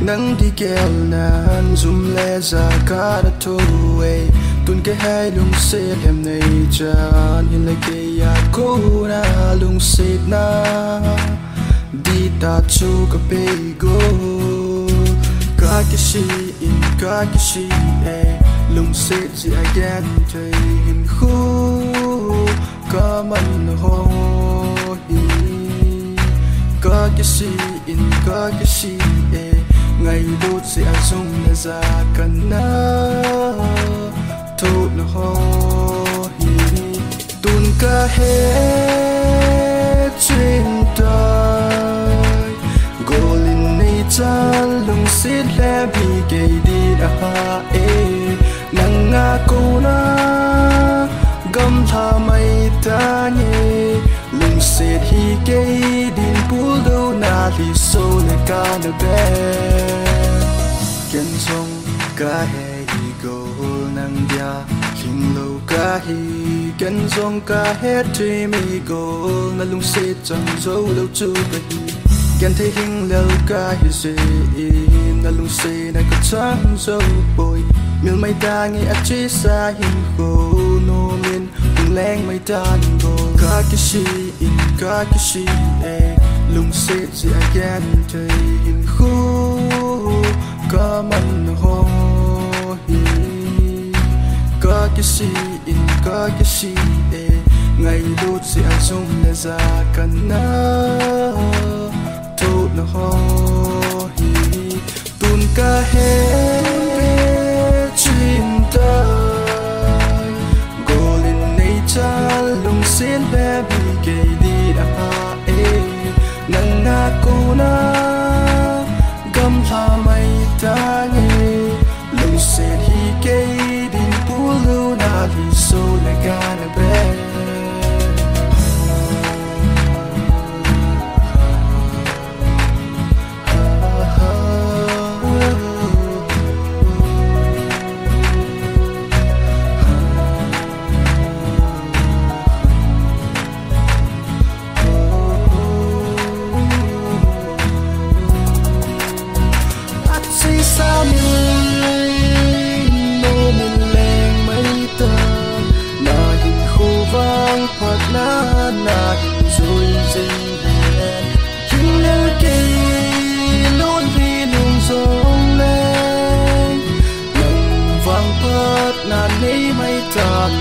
nang di kel nan zum le za ka da to we tun ke hai lung se hem nei chan hin le ke ya ko na lung se na di ta chu ka pe go ka ke shi in ka ke shi lung se ji again thai hin khu ka man ho hi ka ke shi in ka ke shi ngày đốt sẽ dùng là ra cần na thốt là ho hi tuôn ca hết trên đời golin này chan lung xít lẽ bị cây đi đã ha nang nga cô na gam tha mây ta nhé lung xít hi cây din bul đâu na thì sâu này ca nè bé ken song ka he go nang dia king lo ka hi ken song ka he tri mi go na lung se chang zo lo chu ka hi ken the hing lo ka hi se na lung se na ka chang zo boy mil mai ta ngi a chi sa hin go no min ung leng mai ta go ka ki shi in ka ki shi lung se ji again thai hin khu ka man ho hi ka ki si in ka ki si ngày đốt sẽ dùng là ra cần na thốt là ho hi tuôn ca hết chuyện đời golin này cha lung xin bé bị cây đi đã nang na cô na gam tha mây ta nghe lung se hi cây din pulu na hi so la gana be na rồi dừng hẹn khi lỡ cây luôn vì lung rong lên lòng vang bớt nàn ấy mây tàn